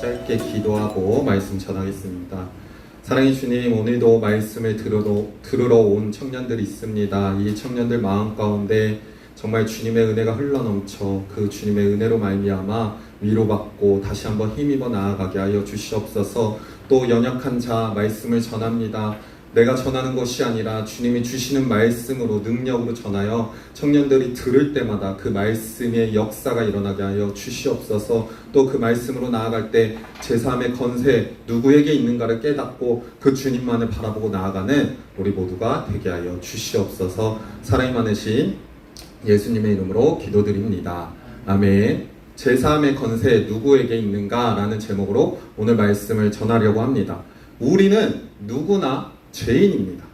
짧게 기도하고 말씀 전하겠습니다. 사랑의 주님, 오늘도 말씀을 들으러 온 청년들이 있습니다. 이 청년들 마음 가운데 정말 주님의 은혜가 흘러넘쳐 그 주님의 은혜로 말미암아 위로받고 다시 한번 힘입어 나아가게 하여 주시옵소서. 또 연약한 자 말씀을 전합니다. 내가 전하는 것이 아니라 주님이 주시는 말씀으로 능력으로 전하여 청년들이 들을 때마다 그 말씀의 역사가 일어나게 하여 주시옵소서. 또 그 말씀으로 나아갈 때 제3의 건세 누구에게 있는가를 깨닫고 그 주님만을 바라보고 나아가는 우리 모두가 되게 하여 주시옵소서. 사랑이 많으신 예수님의 이름으로 기도드립니다. 아멘. 제3의 건세 누구에게 있는가 라는 제목으로 오늘 말씀을 전하려고 합니다. 우리는 누구나 죄인입니다.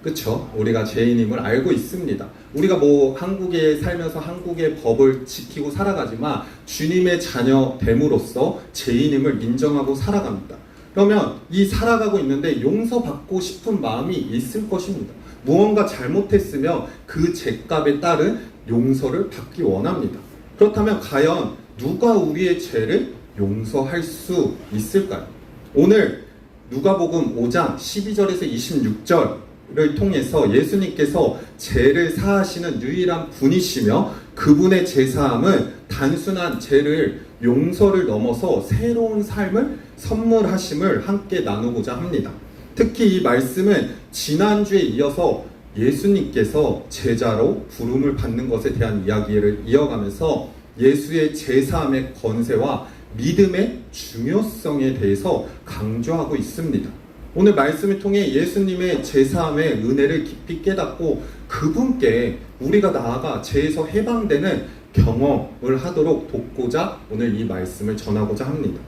그쵸? 우리가 죄인임을 알고 있습니다. 우리가 한국에 살면서 한국의 법을 지키고 살아가지만 주님의 자녀 됨으로써 죄인임을 인정하고 살아갑니다. 그러면 이 살아가고 있는데 용서받고 싶은 마음이 있을 것입니다. 무언가 잘못했으면 그 죄값에 따른 용서를 받기 원합니다. 그렇다면 과연 누가 우리의 죄를 용서할 수 있을까요? 오늘 누가복음 5장 12절에서 26절을 통해서 예수님께서 죄를 사하시는 유일한 분이시며 그분의 죄사함은 단순한 죄를 용서를 넘어서 새로운 삶을 선물하심을 함께 나누고자 합니다. 특히 이 말씀은 지난주에 이어서 예수님께서 제자로 부름을 받는 것에 대한 이야기를 이어가면서 예수의 죄사함의 권세와 믿음의 중요성에 대해서 강조하고 있습니다. 오늘 말씀을 통해 예수님의 죄사함의 은혜를 깊이 깨닫고 그분께 우리가 나아가 죄에서 해방되는 경험을 하도록 돕고자 오늘 이 말씀을 전하고자 합니다.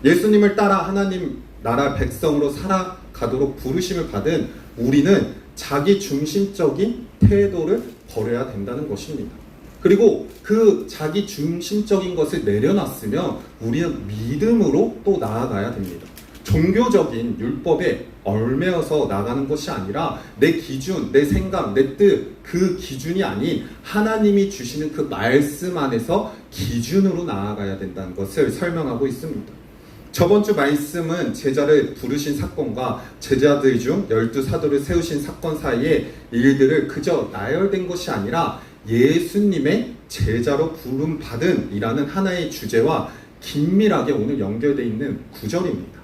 예수님을 따라 하나님 나라 백성으로 살아가도록 부르심을 받은 우리는 자기 중심적인 태도를 버려야 된다는 것입니다. 그리고 그 자기 중심적인 것을 내려놨으면 우리는 믿음으로 또 나아가야 됩니다. 종교적인 율법에 얽매여서 나가는 것이 아니라 내 기준, 내 생각, 내 뜻, 그 기준이 아닌 하나님이 주시는 그 말씀 안에서 기준으로 나아가야 된다는 것을 설명하고 있습니다. 저번 주 말씀은 제자를 부르신 사건과 제자들 중 12사도를 세우신 사건 사이의 일들을 그저 나열된 것이 아니라 예수님의 제자로 부름받은 이라는 하나의 주제와 긴밀하게 오늘 연결되어 있는 구절입니다.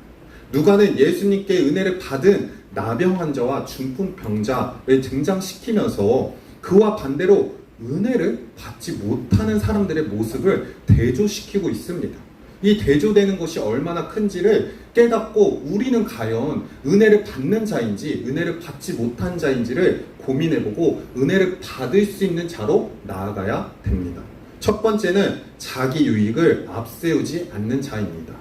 누가는 예수님께 은혜를 받은 나병 환자와 중풍 병자를 등장시키면서 그와 반대로 은혜를 받지 못하는 사람들의 모습을 대조시키고 있습니다. 이 대조되는 것이 얼마나 큰지를 깨닫고 우리는 과연 은혜를 받는 자인지 은혜를 받지 못한 자인지를 고민해보고 은혜를 받을 수 있는 자로 나아가야 됩니다. 첫 번째는 자기 유익을 앞세우지 않는 자입니다.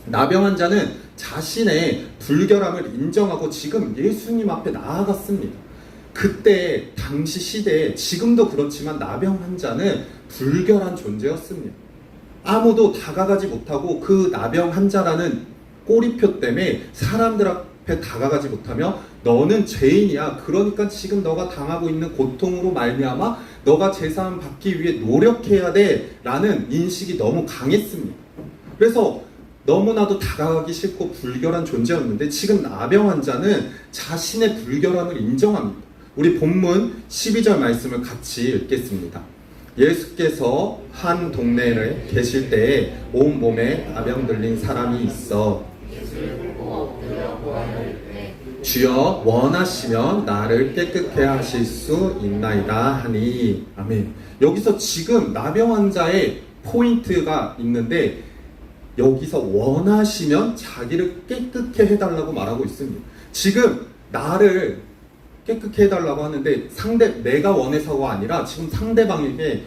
나병 환자는 자신의 불결함을 인정하고 지금 예수님 앞에 나아갔습니다. 그때 당시 시대에 지금도 그렇지만 나병 환자는 불결한 존재였습니다. 아무도 다가가지 못하고 그 나병 환자라는 꼬리표 때문에 사람들 앞에 다가가지 못하며 너는 죄인이야. 그러니까 지금 너가 당하고 있는 고통으로 말미암아 너가 제사함 받기 위해 노력해야 돼 라는 인식이 너무 강했습니다. 그래서 너무나도 다가가기 싫고 불결한 존재였는데 지금 나병 환자는 자신의 불결함을 인정합니다. 우리 본문 12절 말씀을 같이 읽겠습니다. 예수께서 한 동네에 계실 때에 온몸에 나병 들린 사람이 있어 주여 원하시면 나를 깨끗게 하실 수 있나이다 하니. 아멘. 여기서 지금 나병 환자의 포인트가 있는데 여기서 원하시면 자기를 깨끗게 해달라고 말하고 있습니다. 지금 나를 깨끗게 해달라고 하는데 내가 원해서가 아니라 지금 상대방에게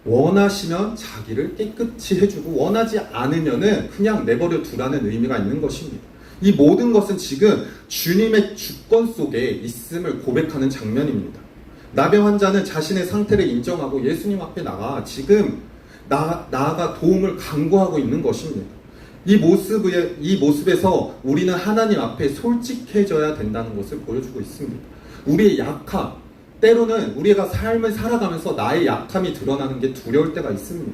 원하시면 자기를 깨끗이 해주고 원하지 않으면은 그냥 내버려 두라는 의미가 있는 것입니다. 이 모든 것은 지금 주님의 주권 속에 있음을 고백하는 장면입니다. 나병 환자는 자신의 상태를 인정하고 예수님 앞에 나가 지금 나아가 도움을 간구하고 있는 것입니다. 이 모습에서 우리는 하나님 앞에 솔직해져야 된다는 것을 보여주고 있습니다. 우리의 약함, 때로는 우리가 삶을 살아가면서 나의 약함이 드러나는 게 두려울 때가 있습니다.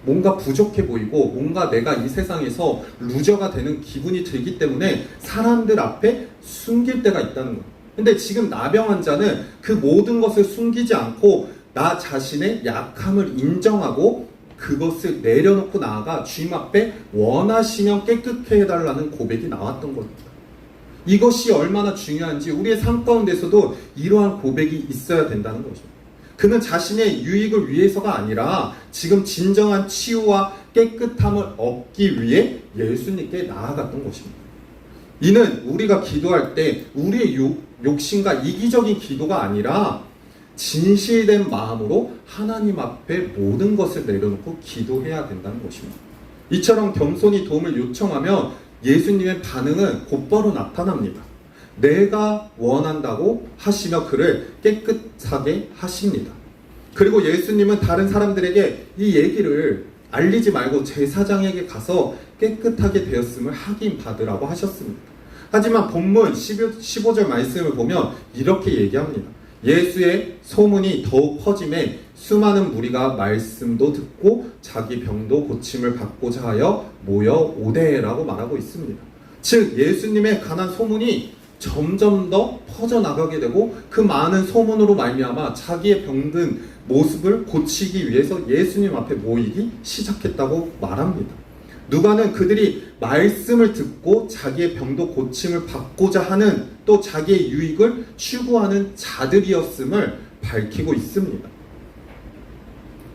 뭔가 부족해 보이고 뭔가 내가 이 세상에서 루저가 되는 기분이 들기 때문에 사람들 앞에 숨길 때가 있다는 거예요. 근데 지금 나병 환자는 그 모든 것을 숨기지 않고 나 자신의 약함을 인정하고 그것을 내려놓고 나아가 주님 앞에 원하시면 깨끗게 해달라는 고백이 나왔던 겁니다. 이것이 얼마나 중요한지 우리의 삶 가운데서도 이러한 고백이 있어야 된다는 것입니다. 그는 자신의 유익을 위해서가 아니라 지금 진정한 치유와 깨끗함을 얻기 위해 예수님께 나아갔던 것입니다. 이는 우리가 기도할 때 우리의 욕심과 이기적인 기도가 아니라 진실된 마음으로 하나님 앞에 모든 것을 내려놓고 기도해야 된다는 것입니다. 이처럼 겸손히 도움을 요청하면 예수님의 반응은 곧바로 나타납니다. 내가 원한다고 하시며 그를 깨끗하게 하십니다. 그리고 예수님은 다른 사람들에게 이 얘기를 알리지 말고 제사장에게 가서 깨끗하게 되었음을 확인받으라고 하셨습니다. 하지만 본문 15절 말씀을 보면 이렇게 얘기합니다. 예수의 소문이 더욱 퍼짐에 수많은 무리가 말씀도 듣고 자기 병도 고침을 받고자 하여 모여오되라고 말하고 있습니다. 즉 예수님에 관한 소문이 점점 더 퍼져나가게 되고 그 많은 소문으로 말미암아 자기의 병든 모습을 고치기 위해서 예수님 앞에 모이기 시작했다고 말합니다. 누가는 그들이 말씀을 듣고 자기의 병도 고침을 받고자 하는 또 자기의 유익을 추구하는 자들이었음을 밝히고 있습니다.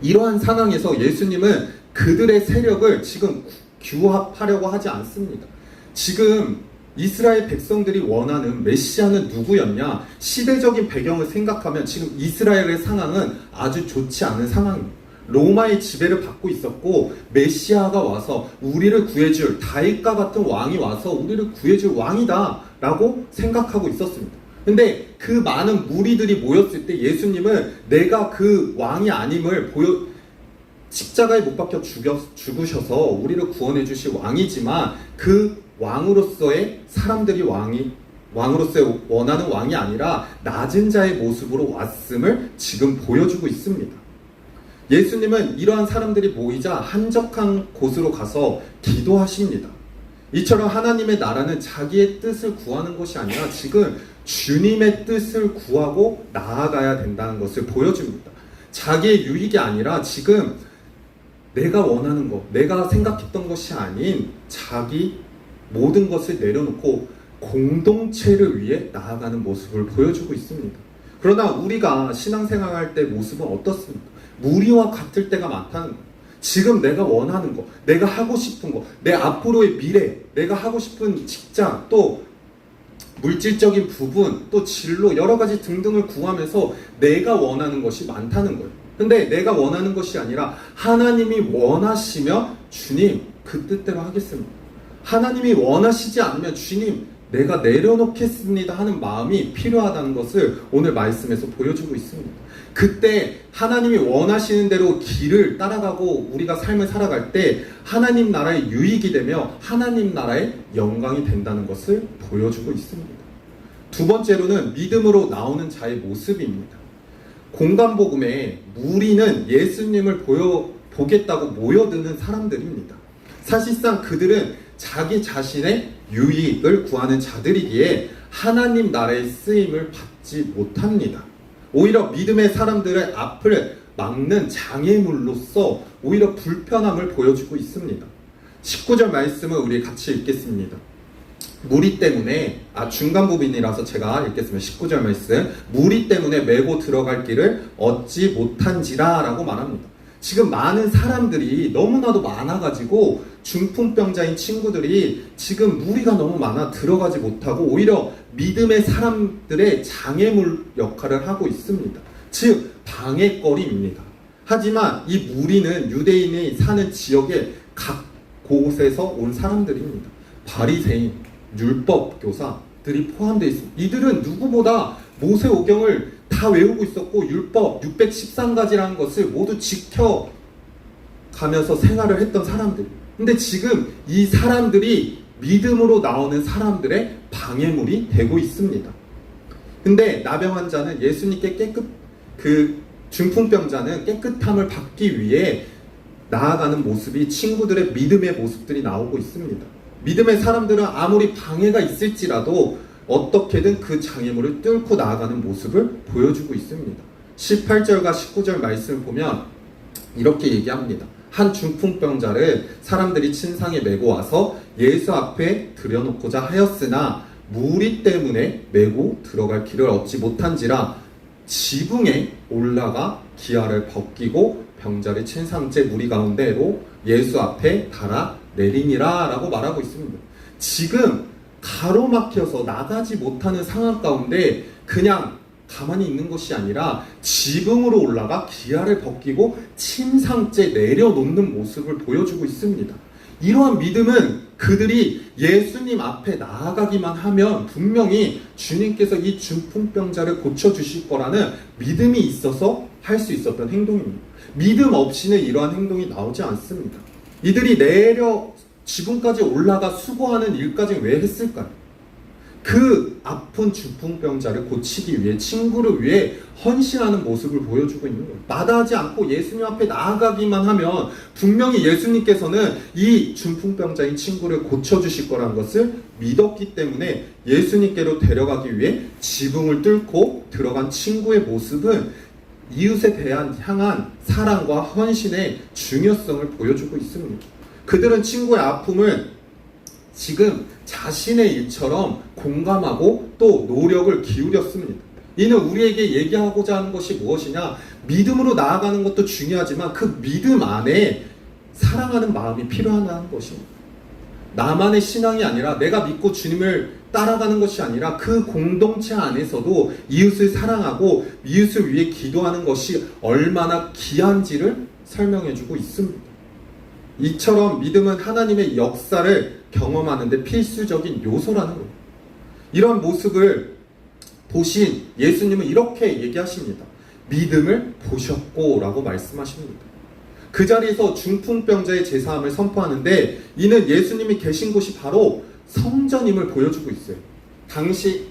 이러한 상황에서 예수님은 그들의 세력을 지금 규합하려고 하지 않습니다. 지금 이스라엘 백성들이 원하는 메시아는 누구였냐? 시대적인 배경을 생각하면 지금 이스라엘의 상황은 아주 좋지 않은 상황입니다. 로마의 지배를 받고 있었고 메시아가 와서 우리를 구해줄 다윗과 같은 왕이 와서 우리를 구해줄 왕이다 라고 생각하고 있었습니다. 근데 그 많은 무리들이 모였을 때 예수님은 내가 그 왕이 아님을 십자가에 못 박혀 죽으셔서 우리를 구원해 주실 왕이지만 그 왕으로서의 사람들이 왕으로서의 원하는 왕이 아니라 낮은 자의 모습으로 왔음을 지금 보여주고 있습니다. 예수님은 이러한 사람들이 모이자 한적한 곳으로 가서 기도하십니다. 이처럼 하나님의 나라는 자기의 뜻을 구하는 것이 아니라 지금 주님의 뜻을 구하고 나아가야 된다는 것을 보여줍니다. 자기의 유익이 아니라 지금 내가 원하는 것, 내가 생각했던 것이 아닌 자기 모든 것을 내려놓고 공동체를 위해 나아가는 모습을 보여주고 있습니다. 그러나 우리가 신앙생활할 때 모습은 어떻습니까? 무리와 같을 때가 많다는 거예요. 지금 내가 원하는 거, 내가 하고 싶은 거, 내 앞으로의 미래, 내가 하고 싶은 직장, 또 물질적인 부분, 또 진로, 여러 가지 등등을 구하면서 내가 원하는 것이 많다는 거예요. 근데 내가 원하는 것이 아니라 하나님이 원하시며 주님 그 뜻대로 하겠습니다. 하나님이 원하시지 않으면 주님 내가 내려놓겠습니다 하는 마음이 필요하다는 것을 오늘 말씀에서 보여주고 있습니다. 그때 하나님이 원하시는 대로 길을 따라가고 우리가 삶을 살아갈 때 하나님 나라의 유익이 되며 하나님 나라의 영광이 된다는 것을 보여주고 있습니다. 두 번째로는 믿음으로 나오는 자의 모습입니다. 공간복음에 무리는 예수님을 보겠다고 모여드는 사람들입니다. 사실상 그들은 자기 자신의 유익을 구하는 자들이기에 하나님 나라의 쓰임을 받지 못합니다. 오히려 믿음의 사람들의 앞을 막는 장애물로서 오히려 불편함을 보여주고 있습니다. 19절 말씀을 우리 같이 읽겠습니다. 무리 때문에 중간 부분이라서 제가 읽겠습니다. 19절 말씀. 무리 때문에 메고 들어갈 길을 얻지 못한지라 라고 말합니다. 지금 많은 사람들이 너무나도 많아가지고 중풍병자인 친구들이 지금 무리가 너무 많아 들어가지 못하고 오히려 믿음의 사람들의 장애물 역할을 하고 있습니다. 즉 방해거리입니다. 하지만 이 무리는 유대인이 사는 지역의 각 곳에서 온 사람들입니다. 바리새인, 율법교사들이 포함되어 있습니다. 이들은 누구보다 모세오경을 다 외우고 있었고 율법 613가지라는 것을 모두 지켜가면서 생활을 했던 사람들. 근데 지금 이 사람들이 믿음으로 나오는 사람들의 방해물이 되고 있습니다. 근데 나병 환자는 예수님께 중풍병자는 깨끗함을 받기 위해 나아가는 모습이 친구들의 믿음의 모습들이 나오고 있습니다. 믿음의 사람들은 아무리 방해가 있을지라도 어떻게든 그 장애물을 뚫고 나아가는 모습을 보여주고 있습니다. 18절과 19절 말씀을 보면 이렇게 얘기합니다. 한 중풍병자를 사람들이 침상에 메고 와서 예수 앞에 들여놓고자 하였으나 무리 때문에 메고 들어갈 길을 얻지 못한지라 지붕에 올라가 기아를 벗기고 병자를 침상째 무리 가운데로 예수 앞에 달아 내리니라 라고 말하고 있습니다. 지금 가로막혀서 나가지 못하는 상황 가운데 그냥 가만히 있는 것이 아니라 지붕으로 올라가 기아를 벗기고 침상째 내려놓는 모습을 보여주고 있습니다. 이러한 믿음은 그들이 예수님 앞에 나아가기만 하면 분명히 주님께서 이 중풍병자를 고쳐주실 거라는 믿음이 있어서 할 수 있었던 행동입니다. 믿음 없이는 이러한 행동이 나오지 않습니다. 이들이 내려 지붕까지 올라가 수고하는 일까지 왜 했을까요? 그 아픈 중풍병자를 고치기 위해, 친구를 위해 헌신하는 모습을 보여주고 있는 거예요. 마다하지 않고 예수님 앞에 나아가기만 하면 분명히 예수님께서는 이 중풍병자인 친구를 고쳐주실 거라는 것을 믿었기 때문에 예수님께로 데려가기 위해 지붕을 뚫고 들어간 친구의 모습은 이웃에 대한 향한 사랑과 헌신의 중요성을 보여주고 있습니다. 그들은 친구의 아픔을 지금 자신의 일처럼 공감하고 또 노력을 기울였습니다. 이는 우리에게 얘기하고자 하는 것이 무엇이냐? 믿음으로 나아가는 것도 중요하지만 그 믿음 안에 사랑하는 마음이 필요하다는 것입니다. 나만의 신앙이 아니라 내가 믿고 주님을 따라가는 것이 아니라 그 공동체 안에서도 이웃을 사랑하고 이웃을 위해 기도하는 것이 얼마나 귀한지를 설명해주고 있습니다. 이처럼 믿음은 하나님의 역사를 경험하는 데 필수적인 요소라는 거예요. 이런 모습을 보신 예수님은 이렇게 얘기하십니다. 믿음을 보셨고 라고 말씀하십니다. 그 자리에서 중풍병자의 제사함을 선포하는데 이는 예수님이 계신 곳이 바로 성전임을 보여주고 있어요. 당시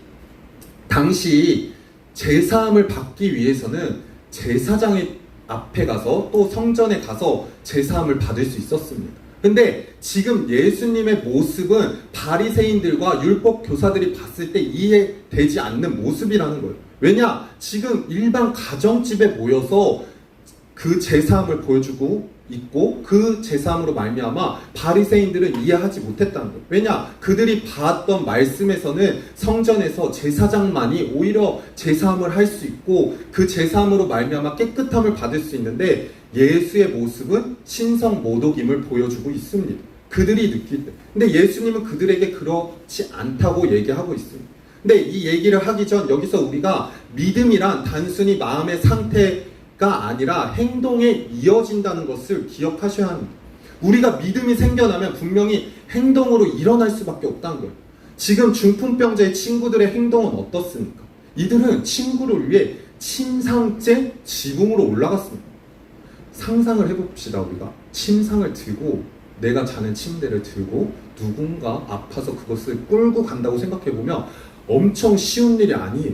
제사함을 받기 위해서는 제사장의 앞에 가서 또 성전에 가서 제사함을 받을 수 있었습니다. 근데 지금 예수님의 모습은 바리새인들과 율법 교사들이 봤을 때 이해되지 않는 모습이라는 거예요. 왜냐? 지금 일반 가정집에 모여서 그 제사함을 보여주고 있고 그 제사함으로 말미암아 바리새인들은 이해하지 못했다는 거예요. 왜냐? 그들이 봤던 말씀에서는 성전에서 제사장만이 오히려 제사함을 할 수 있고 그 제사함으로 말미암아 깨끗함을 받을 수 있는데 예수의 모습은 신성 모독임을 보여주고 있습니다. 그들이 느낄 때. 근데 예수님은 그들에게 그렇지 않다고 얘기하고 있습니다. 근데 이 얘기를 하기 전 여기서 우리가 믿음이란 단순히 마음의 상태가 아니라 행동에 이어진다는 것을 기억하셔야 합니다. 우리가 믿음이 생겨나면 분명히 행동으로 일어날 수밖에 없다는 거예요. 지금 중풍병자의 친구들의 행동은 어떻습니까? 이들은 친구를 위해 침상째 지붕으로 올라갔습니다. 상상을 해봅시다. 우리가 침상을 들고 내가 자는 침대를 들고 누군가 아파서 그것을 끌고 간다고 생각해보면 엄청 쉬운 일이 아니에요.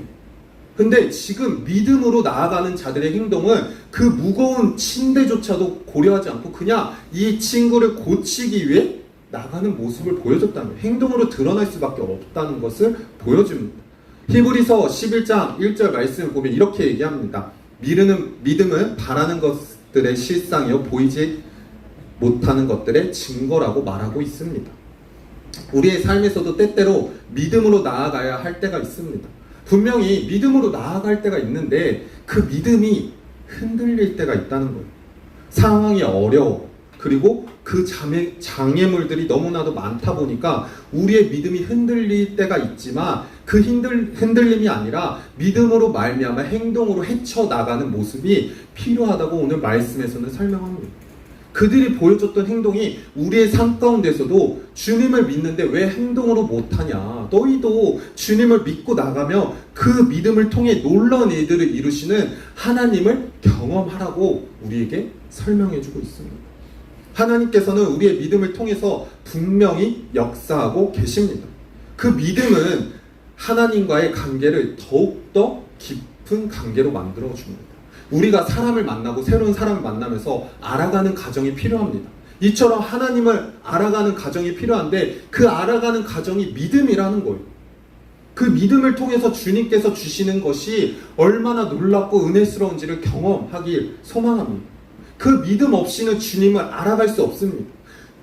근데 지금 믿음으로 나아가는 자들의 행동은 그 무거운 침대조차도 고려하지 않고 그냥 이 친구를 고치기 위해 나가는 모습을 보여줬다는 거예요. 행동으로 드러날 수밖에 없다는 것을 보여줍니다. 히브리서 11장 1절 말씀을 보면 이렇게 얘기합니다. 믿음은 바라는 것들의 실상이요 보이지 못하는 것들의 증거라고 말하고 있습니다. 우리의 삶에서도 때때로 믿음으로 나아가야 할 때가 있습니다. 분명히 믿음으로 나아갈 때가 있는데 그 믿음이 흔들릴 때가 있다는 거예요. 상황이 어려워. 그리고 그 장애물들이 너무나도 많다 보니까 우리의 믿음이 흔들릴 때가 있지만 그 흔들림이 아니라 믿음으로 말미암아 행동으로 헤쳐나가는 모습이 필요하다고 오늘 말씀에서는 설명합니다. 그들이 보여줬던 행동이 우리의 삶 가운데서도 주님을 믿는데 왜 행동으로 못하냐. 너희도 주님을 믿고 나가며 그 믿음을 통해 놀라운 일들을 이루시는 하나님을 경험하라고 우리에게 설명해주고 있습니다. 하나님께서는 우리의 믿음을 통해서 분명히 역사하고 계십니다. 그 믿음은 하나님과의 관계를 더욱더 깊은 관계로 만들어줍니다. 우리가 사람을 만나고 새로운 사람을 만나면서 알아가는 과정이 필요합니다. 이처럼 하나님을 알아가는 과정이 필요한데 그 알아가는 과정이 믿음이라는 거예요. 그 믿음을 통해서 주님께서 주시는 것이 얼마나 놀랍고 은혜스러운지를 경험하길 소망합니다. 그 믿음 없이는 주님을 알아갈 수 없습니다.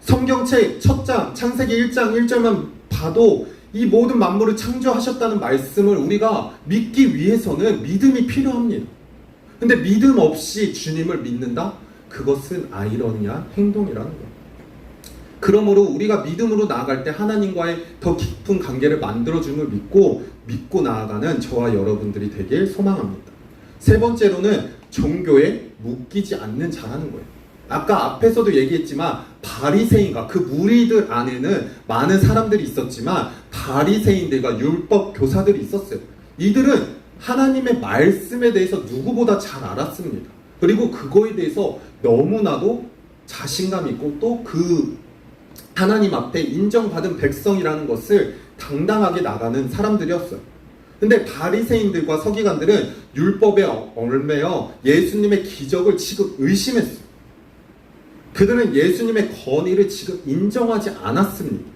성경책 첫 장 창세기 1장 1절만 봐도 이 모든 만물을 창조하셨다는 말씀을 우리가 믿기 위해서는 믿음이 필요합니다. 근데 믿음 없이 주님을 믿는다? 그것은 아이러니한 행동이라는 거예요. 그러므로 우리가 믿음으로 나아갈 때 하나님과의 더 깊은 관계를 만들어줌을 믿고 나아가는 저와 여러분들이 되길 소망합니다. 세 번째로는 종교에 묶이지 않는 자라는 거예요. 아까 앞에서도 얘기했지만 바리새인과 그 무리들 안에는 많은 사람들이 있었지만 바리새인들과 율법 교사들이 있었어요. 이들은 하나님의 말씀에 대해서 누구보다 잘 알았습니다. 그리고 그거에 대해서 너무나도 자신감 있고 또 그 하나님 앞에 인정받은 백성이라는 것을 당당하게 나가는 사람들이었어요. 근데 바리새인들과 서기관들은 율법에 얽매여 예수님의 기적을 지금 의심했어요. 그들은 예수님의 권위를 지금 인정하지 않았습니다.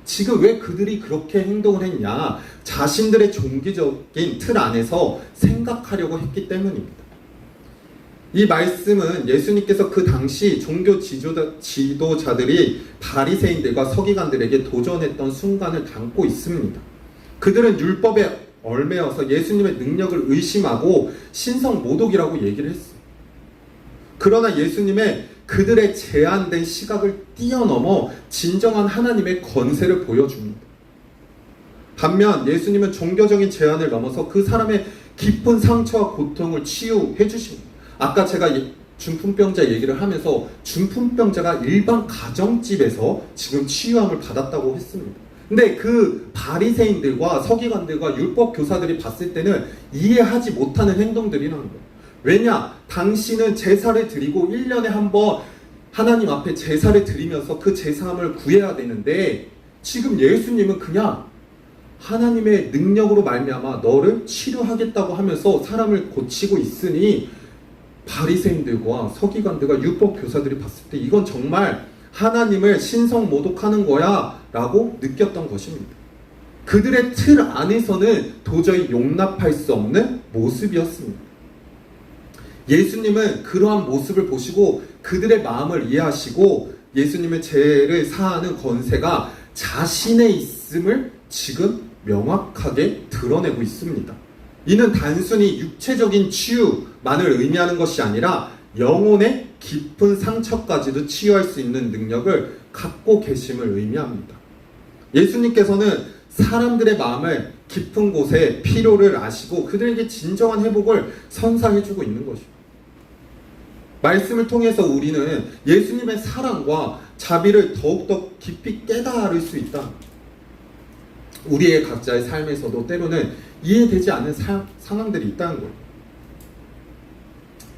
지금 왜 그들이 그렇게 행동을 했냐? 자신들의 종교적인 틀 안에서 생각하려고 했기 때문입니다. 이 말씀은 예수님께서 그 당시 종교 지도자들이 바리새인들과 서기관들에게 도전했던 순간을 담고 있습니다. 그들은 율법에 얽매여서 예수님의 능력을 의심하고 신성 모독이라고 얘기를 했어요. 그러나 예수님의 그들의 제한된 시각을 뛰어넘어 진정한 하나님의 권세를 보여줍니다. 반면 예수님은 종교적인 제한을 넘어서 그 사람의 깊은 상처와 고통을 치유해 주십니다. 아까 제가 중풍병자 얘기를 하면서 중풍병자가 일반 가정집에서 지금 치유함을 받았다고 했습니다. 근데 그 바리새인들과 서기관들과 율법 교사들이 봤을 때는 이해하지 못하는 행동들이라는 거예요. 왜냐? 당신은 제사를 드리고 1년에 한 번 하나님 앞에 제사를 드리면서 그 제사함을 구해야 되는데 지금 예수님은 그냥 하나님의 능력으로 말미암아 너를 치료하겠다고 하면서 사람을 고치고 있으니 바리새인들과 서기관들과 율법 교사들이 봤을 때 이건 정말 하나님을 신성 모독하는 거야 라고 느꼈던 것입니다. 그들의 틀 안에서는 도저히 용납할 수 없는 모습이었습니다. 예수님은 그러한 모습을 보시고 그들의 마음을 이해하시고 예수님의 죄를 사하는 권세가 자신에 있음을 지금 명확하게 드러내고 있습니다. 이는 단순히 육체적인 치유만을 의미하는 것이 아니라 영혼의 깊은 상처까지도 치유할 수 있는 능력을 갖고 계심을 의미합니다. 예수님께서는 사람들의 마음을 깊은 곳에 필요를 아시고 그들에게 진정한 회복을 선사해주고 있는 것입니다. 말씀을 통해서 우리는 예수님의 사랑과 자비를 더욱더 깊이 깨달을 수 있다. 우리의 각자의 삶에서도 때로는 이해되지 않는 상황들이 있다는 거예요.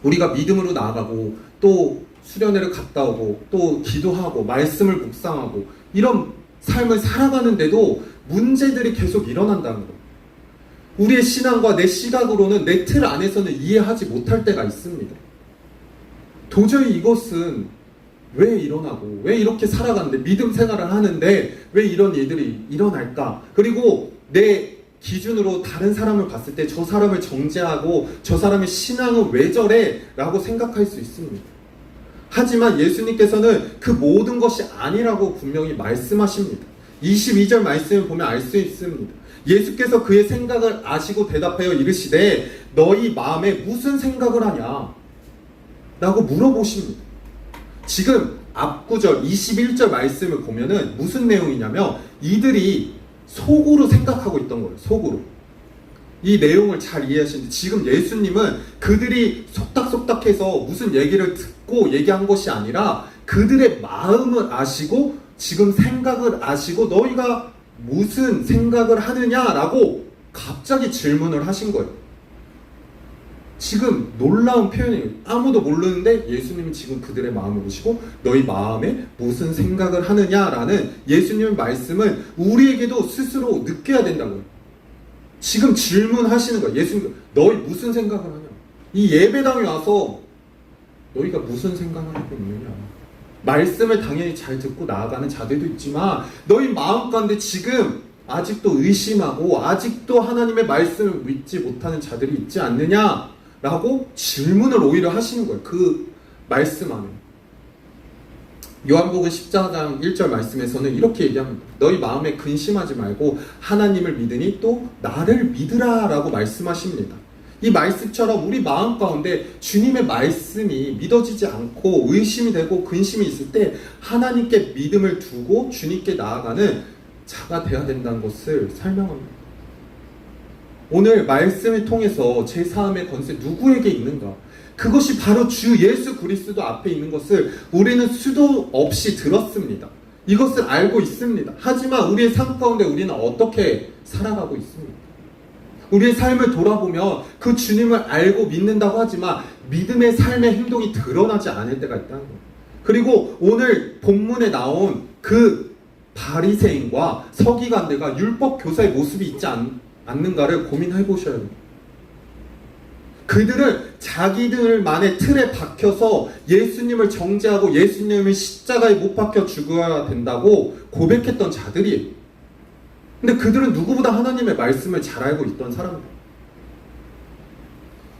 우리가 믿음으로 나아가고 또 수련회를 갔다 오고 또 기도하고 말씀을 묵상하고 이런 삶을 살아가는데도 문제들이 계속 일어난다는 거예요. 우리의 신앙과 내 시각으로는 내 틀 안에서는 이해하지 못할 때가 있습니다. 도저히 이것은 왜 일어나고 왜 이렇게 살아가는데 믿음 생활을 하는데 왜 이런 일들이 일어날까? 그리고 내 기준으로 다른 사람을 봤을 때 저 사람을 정죄하고 저 사람의 신앙은 왜 저래? 라고 생각할 수 있습니다. 하지만 예수님께서는 그 모든 것이 아니라고 분명히 말씀하십니다. 22절 말씀을 보면 알 수 있습니다. 예수께서 그의 생각을 아시고 대답하여 이르시되 너희 마음에 무슨 생각을 하냐? 라고 물어보십니다. 지금 앞구절 21절 말씀을 보면은 무슨 내용이냐면 이들이 속으로 생각하고 있던 거예요. 속으로. 이 내용을 잘 이해하시는데 지금 예수님은 그들이 속닥속닥해서 무슨 얘기를 듣고 얘기한 것이 아니라 그들의 마음을 아시고 지금 생각을 아시고 너희가 무슨 생각을 하느냐라고 갑자기 질문을 하신 거예요. 지금 놀라운 표현이에요. 아무도 모르는데 예수님은 지금 그들의 마음을 보시고 너희 마음에 무슨 생각을 하느냐라는 예수님의 말씀을 우리에게도 스스로 느껴야 된다고요. 지금 질문하시는 거예요. 예수님, 너희 무슨 생각을 하냐? 이 예배당에 와서 너희가 무슨 생각을 하고 있느냐. 말씀을 당연히 잘 듣고 나아가는 자들도 있지만 너희 마음 가운데 지금 아직도 의심하고 아직도 하나님의 말씀을 믿지 못하는 자들이 있지 않느냐라고 질문을 오히려 하시는 거예요. 그 말씀 안에. 요한복음 14장 1절 말씀에서는 이렇게 얘기합니다. 너희 마음에 근심하지 말고 하나님을 믿으니 또 나를 믿으라 라고 말씀하십니다. 이 말씀처럼 우리 마음 가운데 주님의 말씀이 믿어지지 않고 의심이 되고 근심이 있을 때 하나님께 믿음을 두고 주님께 나아가는 자가 되어야 된다는 것을 설명합니다. 오늘 말씀을 통해서 제4함의 권세 누구에게 있는가? 그것이 바로 주 예수 그리스도 앞에 있는 것을 우리는 수도 없이 들었습니다. 이것을 알고 있습니다. 하지만 우리의 삶 가운데 우리는 어떻게 살아가고 있습니까? 우리의 삶을 돌아보면 그 주님을 알고 믿는다고 하지만 믿음의 삶의 행동이 드러나지 않을 때가 있다는 거예요. 그리고 오늘 본문에 나온 그 바리새인과 서기관들과 율법 교사의 모습이 있지 않는가를 고민해 보셔야 돼요. 그들은 자기들만의 틀에 박혀서 예수님을 정죄하고 예수님을 십자가에 못 박혀 죽어야 된다고 고백했던 자들이에요. 근데 그들은 누구보다 하나님의 말씀을 잘 알고 있던 사람들.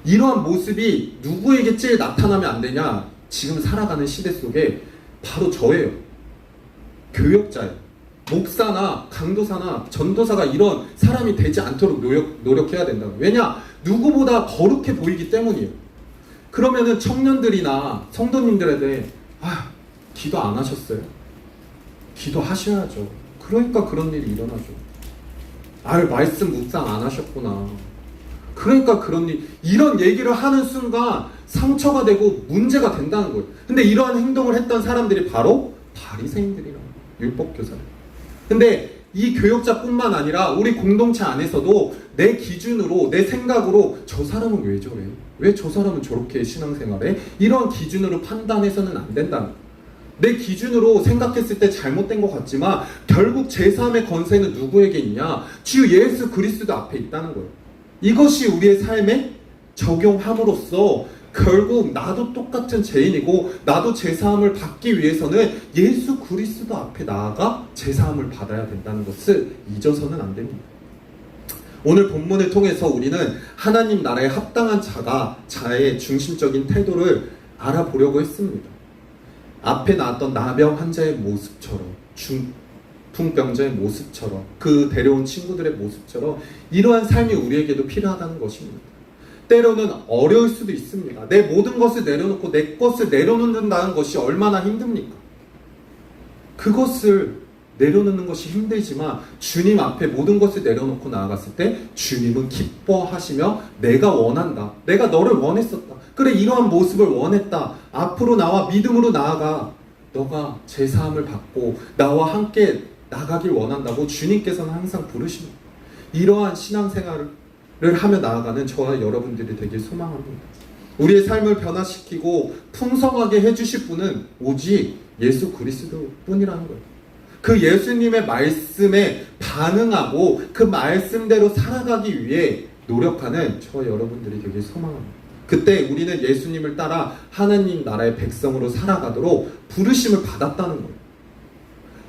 이러한 모습이 누구에게 제일 나타나면 안 되냐? 지금 살아가는 시대 속에 바로 저예요. 교역자예요. 목사나 강도사나 전도사가 이런 사람이 되지 않도록 노력해야 된다. 왜냐? 누구보다 거룩해 보이기 때문이에요. 그러면은 청년들이나 성도님들에 기도 안 하셨어요? 기도하셔야죠. 그러니까 그런 일이 일어나죠. 말씀 묵상 안 하셨구나. 그러니까 그런 이런 얘기를 하는 순간 상처가 되고 문제가 된다는 거예요. 근데 이러한 행동을 했던 사람들이 바로 바리새인들이라 율법교사들. 근데 이 교역자뿐만 아니라 우리 공동체 안에서도 내 기준으로 내 생각으로 저 사람은 왜 저래? 왜 저 사람은 저렇게 신앙생활해? 이런 기준으로 판단해서는 안 된다는 거예요. 내 기준으로 생각했을 때 잘못된 것 같지만 결국 제3의 권세는 누구에게 있냐? 주 예수 그리스도 앞에 있다는 거예요. 이것이 우리의 삶에 적용함으로써 결국 나도 똑같은 죄인이고 나도 제사함을 받기 위해서는 예수 그리스도 앞에 나아가 제사함을 받아야 된다는 것을 잊어서는 안 됩니다. 오늘 본문을 통해서 우리는 하나님 나라에 합당한 자의 중심적인 태도를 알아보려고 했습니다. 앞에 나왔던 나병 환자의 모습처럼, 중풍병자의 모습처럼, 그 데려온 친구들의 모습처럼 이러한 삶이 우리에게도 필요하다는 것입니다. 때로는 어려울 수도 있습니다. 내 모든 것을 내려놓고 내 것을 내려놓는다는 것이 얼마나 힘듭니까? 그것을 내려놓는 것이 힘들지만 주님 앞에 모든 것을 내려놓고 나아갔을 때 주님은 기뻐하시며 내가 원한다. 내가 너를 원했었다. 그래, 이러한 모습을 원했다. 앞으로 나와 믿음으로 나아가. 너가 제사함을 받고 나와 함께 나가길 원한다고 주님께서는 항상 부르십니다. 이러한 신앙생활을 하며 나아가는 저와 여러분들이 되길 소망합니다. 우리의 삶을 변화시키고 풍성하게 해주실 분은 오직 예수 그리스도 뿐이라는 거예요. 그 예수님의 말씀에 반응하고 그 말씀대로 살아가기 위해 노력하는 저와 여러분들이 되길 소망합니다. 그때 우리는 예수님을 따라 하나님 나라의 백성으로 살아가도록 부르심을 받았다는 거예요.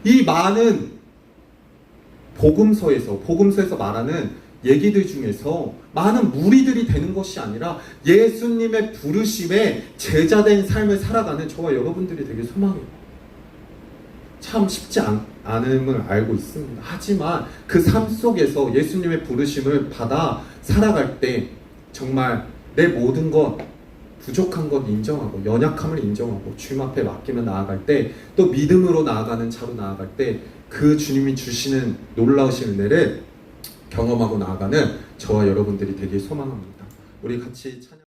이 많은 복음서에서 말하는 얘기들 중에서 많은 무리들이 되는 것이 아니라 예수님의 부르심에 제자된 삶을 살아가는 저와 여러분들이 되게 소망해요. 참 쉽지 않음을 알고 있습니다. 하지만 그 삶 속에서 예수님의 부르심을 받아 살아갈 때 정말 내 모든 것, 부족한 것 인정하고 연약함을 인정하고 주님 앞에 맡기며 나아갈 때 또 믿음으로 나아가는 자로 나아갈 때 그 주님이 주시는 놀라우신 은혜를 경험하고 나아가는 저와 여러분들이 되길 소망합니다. 우리 같이 찬양